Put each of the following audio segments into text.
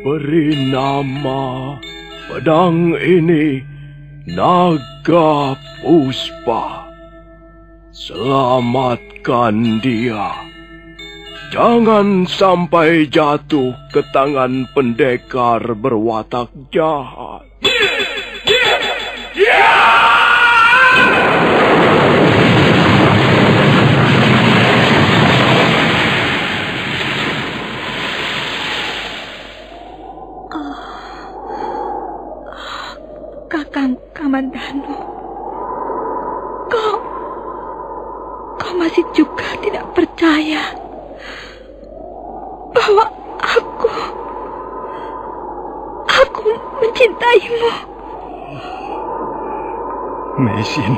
Beri nama pedang ini Naga Puspa. Selamatkan dia. Jangan sampai jatuh ke tangan pendekar berwatak jahat. Kakang Kamandanu, kau masih juga tidak percaya bahwa aku mencintaimu. Meisin,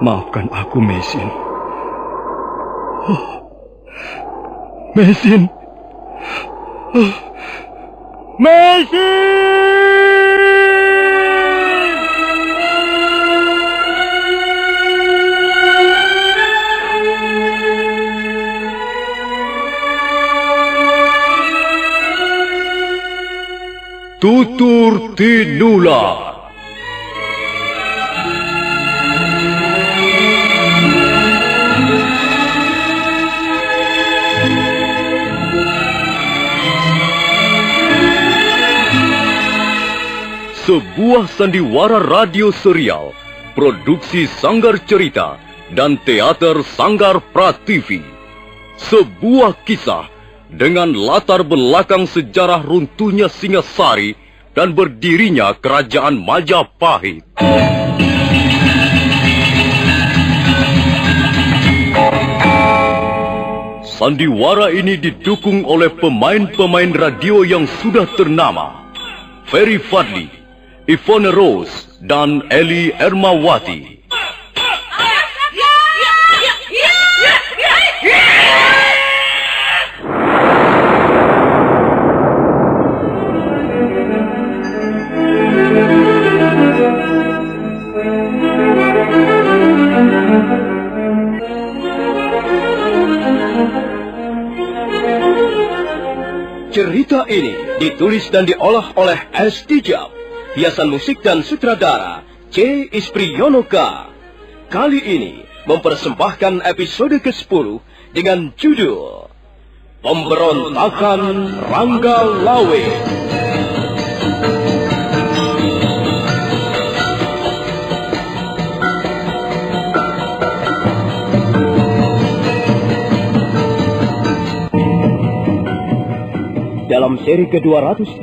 maafkan aku, Meisin. Meisin. Meisin! Tutur Tinular. Sebuah sandiwara radio serial, produksi Sanggar Cerita dan Teater Sanggar Prativi. Sebuah kisah dengan latar belakang sejarah runtuhnya Singasari dan berdirinya Kerajaan Majapahit. Sandiwara ini didukung oleh pemain-pemain radio yang sudah ternama, Ferry Fadli, Ivone Rose, dan Eli Ermawati. Cerita ini ditulis dan diolah oleh S. Tijab, hiasan musik dan sutradara C. Ispriyonoka. Kali ini mempersembahkan episode ke-10 dengan judul Pemberontakan Rangga Lawe. Dalam seri ke-286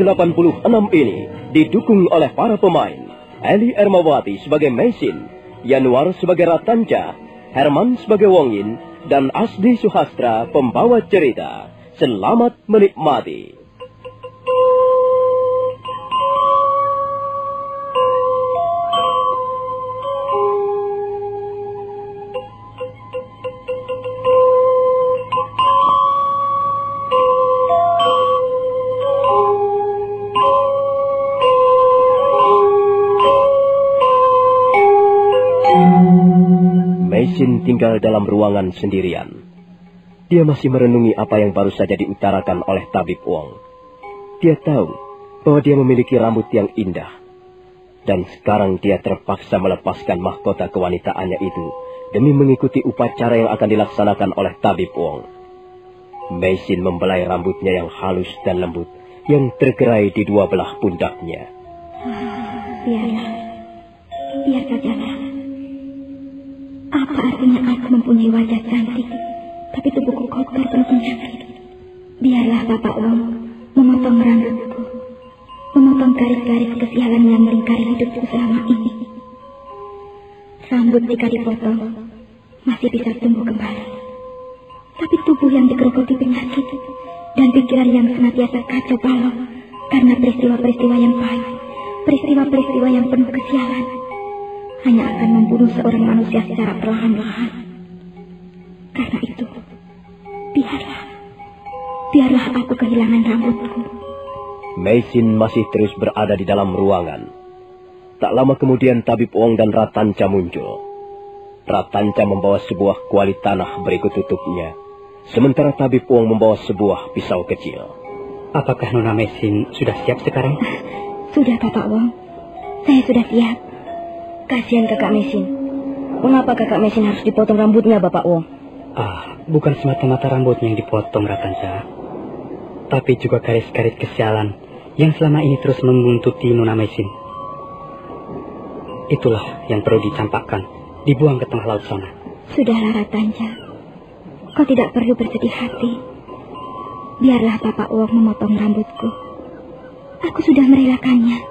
ini didukung oleh para pemain Eli Ermawati sebagai Meisin, Yanuar sebagai Ratanja, Herman sebagai Wongin, dan Asdi Suhastra pembawa cerita. Selamat menikmati. Meisin tinggal dalam ruangan sendirian. Dia masih merenungi apa yang baru saja diutarakan oleh Tabib Wong. Dia tahu bahwa dia memiliki rambut yang indah. Dan sekarang dia terpaksa melepaskan mahkota kewanitaannya itu demi mengikuti upacara yang akan dilaksanakan oleh Tabib Wong. Meisin membelai rambutnya yang halus dan lembut yang tergerai di dua belah pundaknya. Biar sajalah. Apa artinya aku mempunyai wajah cantik, tapi tubuhku kotor penuh penyakit? Biarlah Bapak Wong memotong rambutku, memotong garis-garis kesialan yang melingkari hidupku selama ini. Rambut jika dipotong masih bisa tumbuh kembali, tapi tubuh yang digerogoti penyakit dan pikiran yang senantiasa kacau balau karena peristiwa-peristiwa yang pahit, peristiwa-peristiwa yang penuh kesialan, hanya akan membunuh seorang manusia secara perlahan-lahan. Karena itu, biarlah aku kehilangan rambutku. Meisin masih terus berada di dalam ruangan. Tak lama kemudian Tabib Wong dan Ratanca muncul. Ratanca membawa sebuah kuali tanah berikut tutupnya, sementara Tabib Wong membawa sebuah pisau kecil. Apakah Nona Mesin sudah siap sekarang? Sudah, Bapak Wong. Saya sudah siap. Kasihan Kakak Mesin. Mengapa Kakak Mesin harus dipotong rambutnya, Bapak Wong? Bukan semata-mata rambutnya yang dipotong, Ratanja. Tapi juga garis-garis kesialan yang selama ini terus membuntuti Nona Mesin. Itulah yang perlu dicampakkan, dibuang ke tengah laut sana. Sudahlah, Ratanja. Kau tidak perlu bersedih hati. Biarlah Bapak Wong memotong rambutku. Aku sudah merelakannya.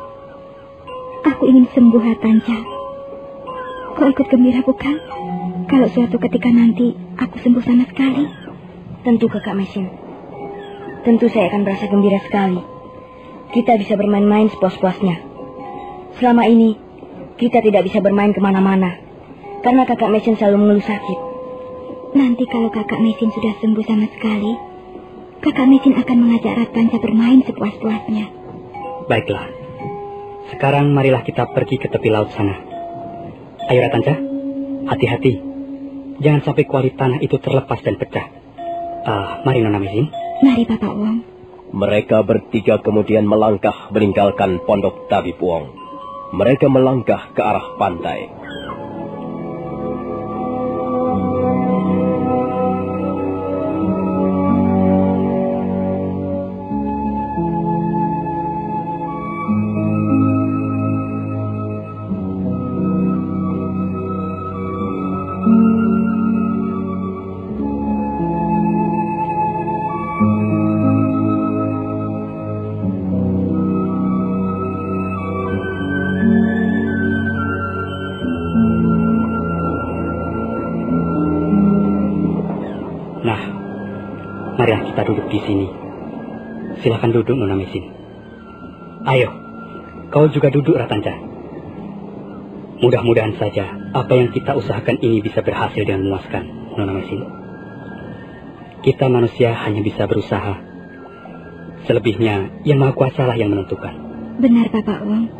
Aku ingin sembuh, Ratanja. Kau ikut gembira bukan? Kalau suatu ketika nanti aku sembuh sama sekali. Tentu, Kakak Mesin. Tentu saya akan merasa gembira sekali. Kita bisa bermain-main sepuas-puasnya. Selama ini, kita tidak bisa bermain kemana-mana. Karena Kakak Mesin selalu mengeluh sakit. Nanti kalau Kakak Mesin sudah sembuh sama sekali, Kakak Mesin akan mengajak Ratanja bermain sepuas-puasnya. Baiklah. Sekarang marilah kita pergi ke tepi laut sana. Ayo Ratanja, hati-hati. Jangan sampai kuali tanah itu terlepas dan pecah. Mari Nona Mesin. Mari Bapak Wong. Mereka bertiga kemudian melangkah meninggalkan pondok Tabib Wong. Mereka melangkah ke arah pantai. Marilah kita duduk di sini. Silakan duduk, Nona Mesin. Ayo, kau juga duduk, Ratanja. Mudah-mudahan saja apa yang kita usahakan ini bisa berhasil dengan memuaskan, Nona Mesin. Kita manusia hanya bisa berusaha. Selebihnya, Yang Maha Kuasa lah yang menentukan. Benar, Bapak Wong.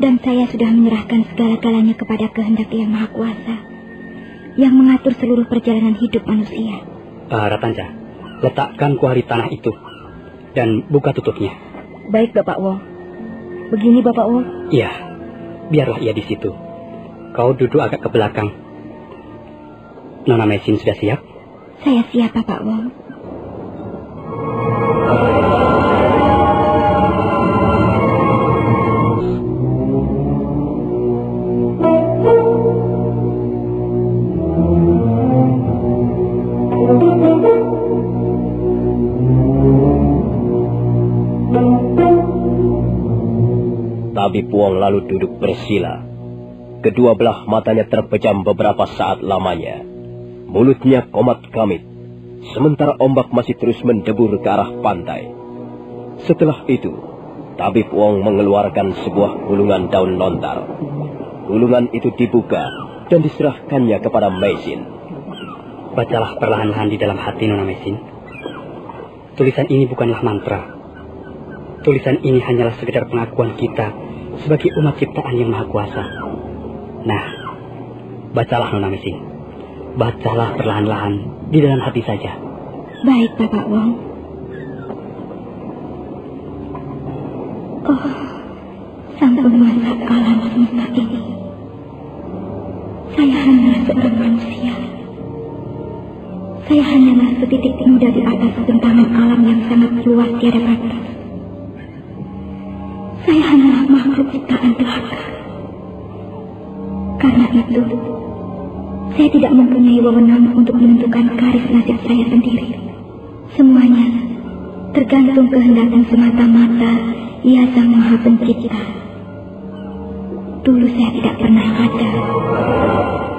Dan saya sudah menyerahkan segala-galanya kepada kehendak Yang Maha Kuasa, yang mengatur seluruh perjalanan hidup manusia. Ratanja, letakkan kuali tanah itu dan buka tutupnya. Baik, Bapak Wong. Begini, Bapak Wong. Iya, biarlah ia di situ. Kau duduk agak ke belakang. Nona Mesin sudah siap? Saya siap, Bapak Wong. Tabib Wong lalu duduk bersila. Kedua belah matanya terpejam beberapa saat lamanya. Mulutnya komat kamit, sementara ombak masih terus mendebur ke arah pantai. Setelah itu, Tabib Wong mengeluarkan sebuah gulungan daun lontar. Gulungan itu dibuka dan diserahkannya kepada Mesin. Bacalah perlahan-lahan di dalam hati, Nona Mesin. Tulisan ini bukanlah mantra. Tulisan ini hanyalah sekedar pengakuan kita sebagai umat ciptaan Yang Maha Kuasa. Nah, bacalah Nona Mesin. Bacalah perlahan-lahan di dalam hati saja. Baik, Bapak Wong. Oh, Sang Penguasa alam semesta ini. Saya hanyalah seorang manusia. Saya hanyalah setitik noda di atas bentangan alam yang sangat luas tiada batas. Saya hanyalah makhluk ciptaan belaka. Karena itu, saya tidak mempunyai wewenang untuk menentukan garis nasib saya sendiri. Semuanya tergantung kehendak yang semata-mata Ia Sang Maha Pencipta. Dulu saya tidak pernah ada.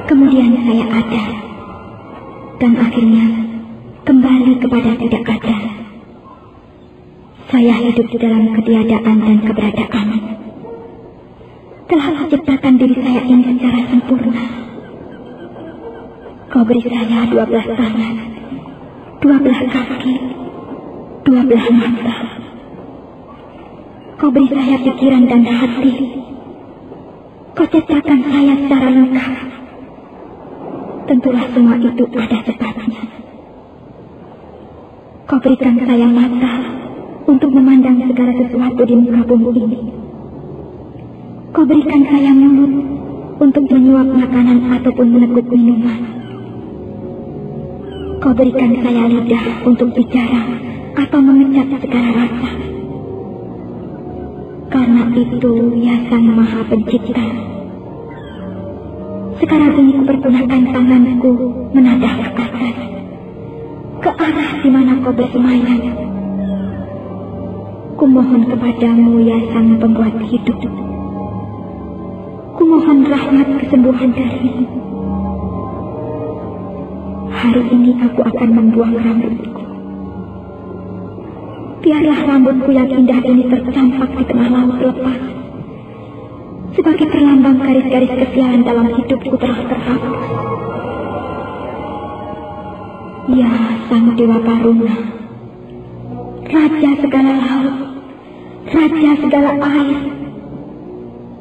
Kemudian saya ada. Dan akhirnya kembali kepada tidak ada. Saya hidup di dalam ketiadaan dan keberadaan. Telah menciptakan diri saya ini secara sempurna. Kau beri saya 12 tangan, 12 kaki, 12 mata. Kau beri saya pikiran dan hati. Kau ciptakan saya secara lengkap. Tentulah semua itu ada sebabnya. Kau berikan saya mata, untuk memandang segala sesuatu di muka bumi ini. Kau berikan saya mulut untuk menyuap makanan ataupun meneguk minuman. Kau berikan saya lidah untuk bicara atau mengecap segala rasa. Karena itu, ya Sang Maha Pencipta, sekarang ini kupergunakan tanganku menadah ke atas, ke arah di mana kau bersemayam. Kumohon kepadamu, ya Sang Pembuat hidup. Kumohon rahmat kesembuhan darimu. Hari ini aku akan membuang rambutku. Biarlah rambutku yang indah ini tercampak di tengah laut lepas, sebagai perlambang garis-garis kesialan dalam hidupku telah terhapus. Ya Sang Dewa Karuna, Raja segala laut, Raja segala air,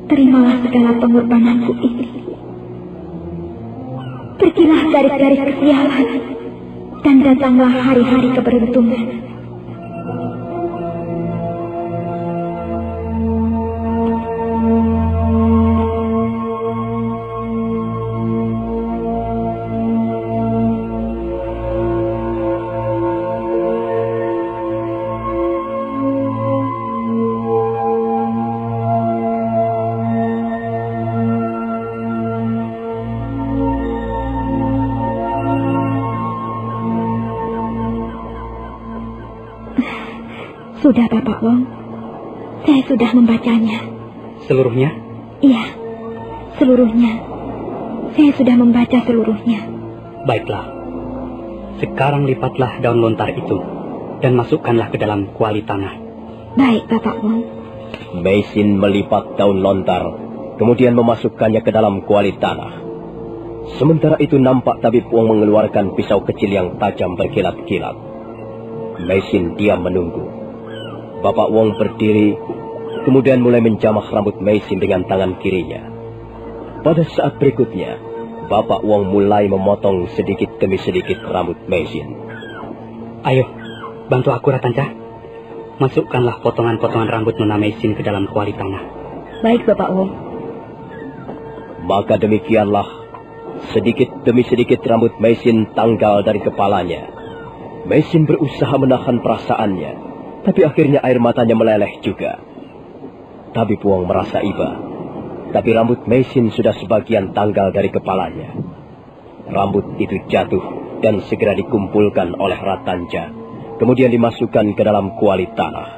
terimalah segala pengorbananku ini. Pergilah garis-garis kesialan, dan datanglah hari-hari keberuntungan. Sudah, Bapak Wong. Saya sudah membacanya. Seluruhnya? Iya, seluruhnya. Saya sudah membaca seluruhnya. Baiklah. Sekarang lipatlah daun lontar itu dan masukkanlah ke dalam kuali tanah. Baik, Bapak Wong. Meisin melipat daun lontar, kemudian memasukkannya ke dalam kuali tanah. Sementara itu nampak Tabib Wong mengeluarkan pisau kecil yang tajam berkilat-kilat. Meisin diam menunggu. Bapak Wong berdiri, kemudian mulai menjamah rambut Meisin dengan tangan kirinya. Pada saat berikutnya, Bapak Wong mulai memotong sedikit demi sedikit rambut Meisin. Ayo, bantu aku, Ratanca. Masukkanlah potongan-potongan rambut Nona Meisin ke dalam kuali tanah. Baik, Bapak Wong. Maka demikianlah, sedikit demi sedikit rambut Meisin tanggal dari kepalanya. Meisin berusaha menahan perasaannya, tapi akhirnya air matanya meleleh juga. Tabib Wong merasa iba, tapi rambut Meisin sudah sebagian tanggal dari kepalanya. Rambut itu jatuh dan segera dikumpulkan oleh Ratanca, kemudian dimasukkan ke dalam kuali tanah.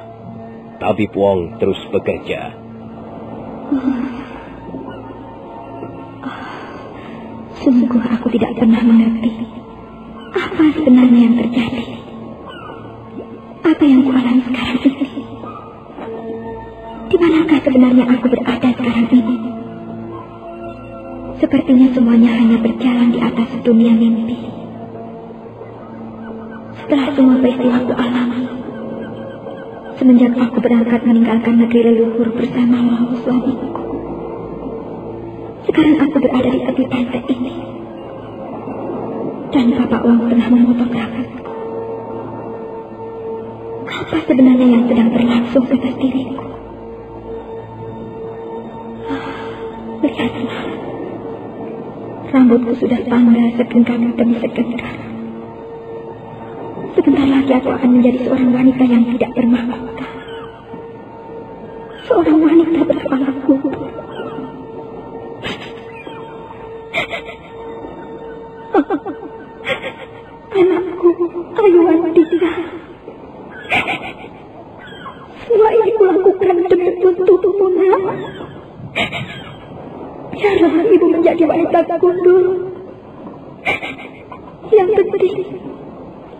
Tabib Wong terus bekerja. Sungguh aku tidak pernah mengerti apa sebenarnya yang terjadi. Apa yang kualami sekarang ini? Di manakah sebenarnya aku berada sekarang ini? Sepertinya semuanya hanya berjalan di atas dunia mimpi. Setelah semua peristiwa aku alami, semenjak aku berangkat meninggalkan negeri leluhur bersama Lau suamiku, sekarang aku berada di tepi pantai ini. Dan Bapak Wong pernah memotong rambutku. Apa sebenarnya yang sedang berlangsung atas diriku? Lihatlah, rambutku sudah tanggal segenggam demi segenggam. Sebentar lagi aku akan menjadi seorang wanita yang tidak bermahkota, seorang wanita berkepala kubur. Anakku, Ayuandita. Semua ini kulakukan demi tuntutanmu, Nak. Biarlah ibu menjadi wanita gundul. Yang penting,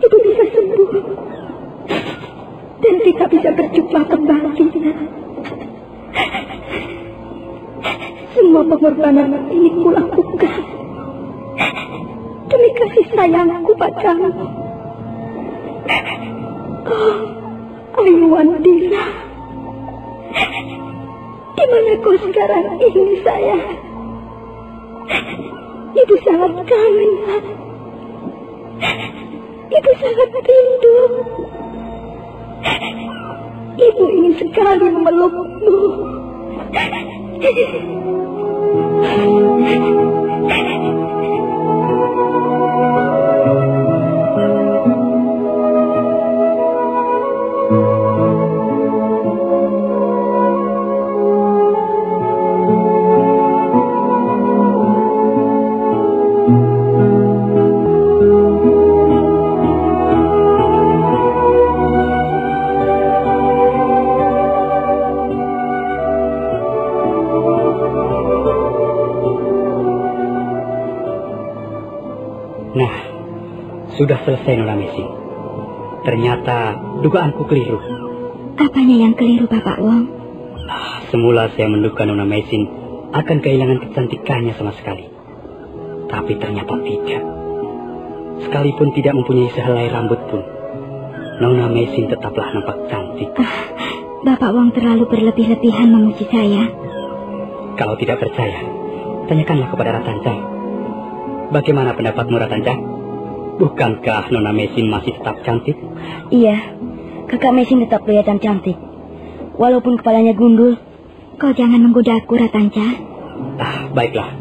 ibu bisa sembuh. Dan kita bisa berjumpa kembali, Nak. Semua pengorbanan ini kulakukan demi kasih sayangku padamu. Oh, Ayuandita, di mana kau sekarang ini, sayang? Ibu sangat kangen, Nak. Ibu sangat rindu. Ibu ingin sekali memelukmu. Nah, sudah selesai Nona Mesin. Ternyata dugaanku keliru. Apanya yang keliru, Bapak Wong? Semula saya menduga Nona Mesin akan kehilangan kecantikannya sama sekali. Tapi ternyata tidak. Sekalipun tidak mempunyai sehelai rambut pun, Nona Mesin tetaplah nampak cantik. Bapak Wong terlalu berlebih-lebihan memuji saya. Kalau tidak percaya, tanyakanlah kepada Ratanca. Bagaimana pendapatmu, Ratanca? Bukankah Nona Mesin masih tetap cantik? Iya, kakak Mesin tetap kelihatan cantik. Walaupun kepalanya gundul. Kau jangan menggodaku, Ratanca. Baiklah.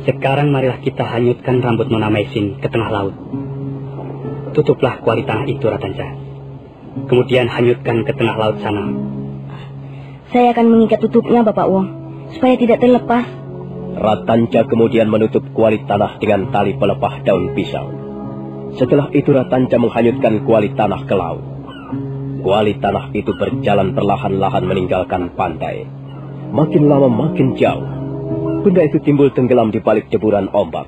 Sekarang marilah kita hanyutkan rambut Nona Mesin ke tengah laut. Tutuplah kuali tanah itu, Ratanca. Kemudian hanyutkan ke tengah laut sana. Saya akan mengikat tutupnya, Bapak Wong, supaya tidak terlepas. Ratanca kemudian menutup kuali tanah dengan tali pelepah daun pisang. Setelah itu Ratanca menghanyutkan kuali tanah ke laut. Kuali tanah itu berjalan perlahan-lahan meninggalkan pantai. Makin lama makin jauh. Benda itu timbul tenggelam di balik jeburan ombak.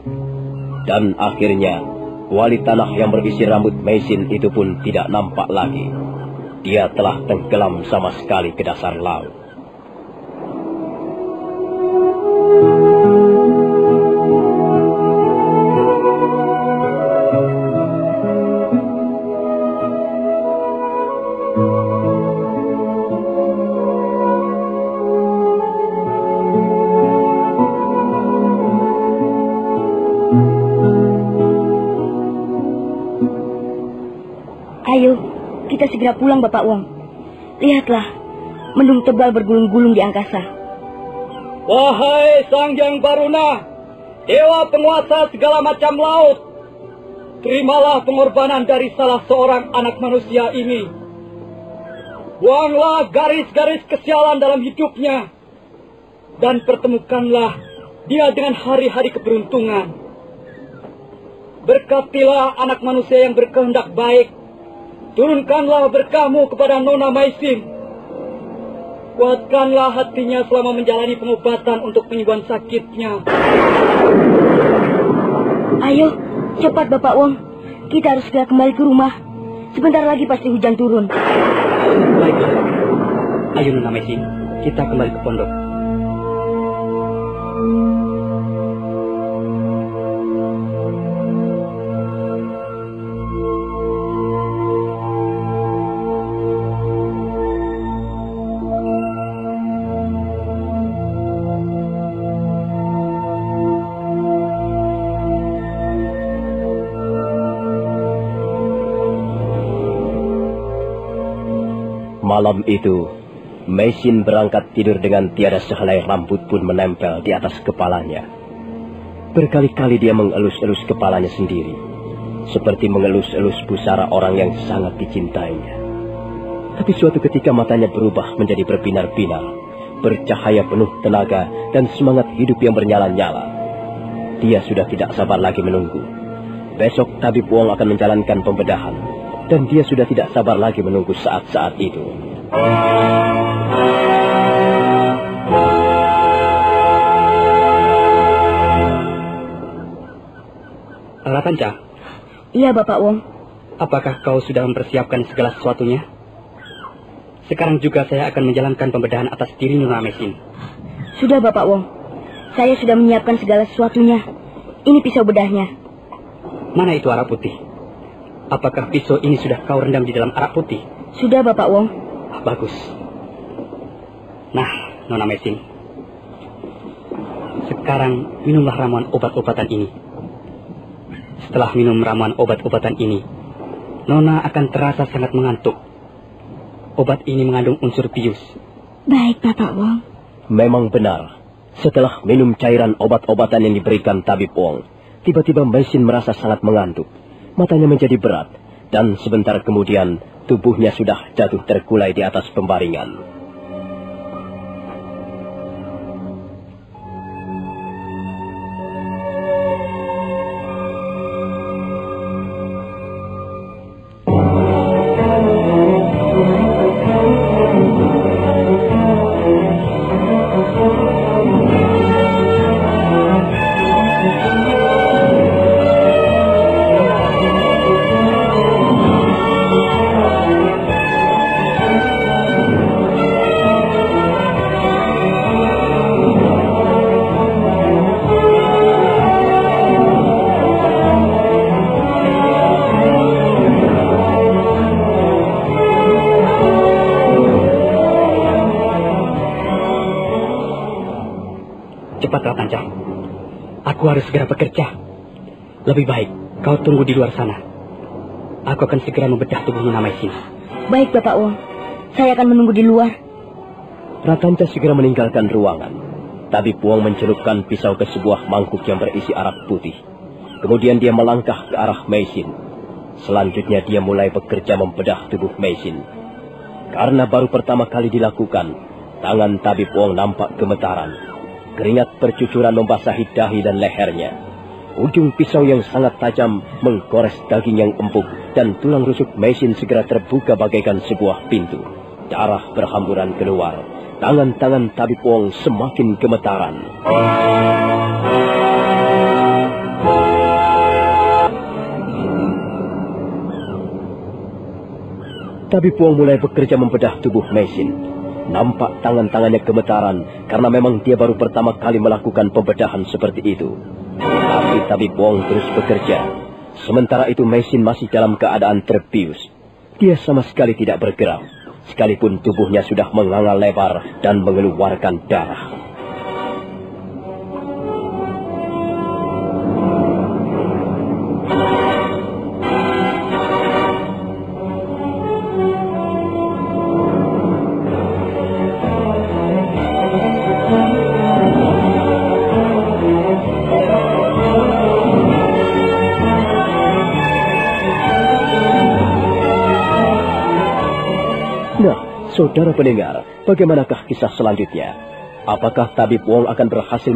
Dan akhirnya, kuali tanah yang berisi rambut Mesin itu pun tidak nampak lagi. Dia telah tenggelam sama sekali ke dasar laut. Ayo, kita segera pulang, Bapak Wong. Lihatlah, mendung tebal bergulung-gulung di angkasa. Wahai Sang Hyang Baruna, dewa penguasa segala macam laut, terimalah pengorbanan dari salah seorang anak manusia ini. Buanglah garis-garis kesialan dalam hidupnya, dan pertemukanlah dia dengan hari-hari keberuntungan. Berkatilah anak manusia yang berkehendak baik. Turunkanlah berkahmu kepada Nona Mesin. Kuatkanlah hatinya selama menjalani pengobatan untuk penyembuhan sakitnya. Ayo, cepat Bapak Wong. Kita harus segera kembali ke rumah. Sebentar lagi pasti hujan turun. Baiklah. Ayo Nona Mesin, kita kembali ke pondok. Malam itu, Mesin berangkat tidur dengan tiada sehelai rambut pun menempel di atas kepalanya. Berkali-kali dia mengelus-elus kepalanya sendiri, seperti mengelus-elus pusara orang yang sangat dicintainya. Tapi suatu ketika matanya berubah menjadi berbinar-binar, bercahaya penuh tenaga dan semangat hidup yang bernyala-nyala. Dia sudah tidak sabar lagi menunggu. Besok Tabib Wong akan menjalankan pembedahan, dan dia sudah tidak sabar lagi menunggu saat-saat itu. Ratanca? Iya, Bapak Wong. Apakah kau sudah mempersiapkan segala sesuatunya? Sekarang juga saya akan menjalankan pembedahan atas diri Nona Mesin. Sudah, Bapak Wong. Saya sudah menyiapkan segala sesuatunya. Ini pisau bedahnya. Mana itu arak putih? Apakah pisau ini sudah kau rendam di dalam arak putih? Sudah, Bapak Wong. Bagus. Nah, Nona Mesin. Sekarang minumlah ramuan obat-obatan ini. Setelah minum ramuan obat-obatan ini, Nona akan terasa sangat mengantuk. Obat ini mengandung unsur bius. Baik, Bapak Wong. Memang benar. Setelah minum cairan obat-obatan yang diberikan Tabib Wong, tiba-tiba Meisin merasa sangat mengantuk. Matanya menjadi berat, dan sebentar kemudian tubuhnya sudah jatuh terkulai di atas pembaringan. Cepatlah, Panca. Aku harus segera bekerja. Lebih baik kau tunggu di luar sana. Aku akan segera membedah tubuh Nona Meisin. Baik, Bapak Wong. Saya akan menunggu di luar. Rakanca segera meninggalkan ruangan. Tabib Wong mencelupkan pisau ke sebuah mangkuk yang berisi arak putih. Kemudian dia melangkah ke arah Meisin. Selanjutnya dia mulai bekerja membedah tubuh Meisin. Karena baru pertama kali dilakukan, tangan Tabib Wong nampak gemetaran. Keringat bercucuran membasahi dahi dan lehernya. Ujung pisau yang sangat tajam menggores daging yang empuk, dan tulang rusuk Meisin segera terbuka bagaikan sebuah pintu. Darah berhamburan keluar. Tangan-tangan Tabib Wong semakin gemetaran. Tabib Wong mulai bekerja membedah tubuh Meisin. Nampak tangan-tangannya gemetaran karena memang dia baru pertama kali melakukan pembedahan seperti itu. Tapi Tabib Wong terus bekerja. Sementara itu Meisin masih dalam keadaan terbius. Dia sama sekali tidak bergerak, sekalipun tubuhnya sudah menganga lebar dan mengeluarkan darah. Saudara pendengar, bagaimanakah kisah selanjutnya? Apakah Tabib Wong akan berhasil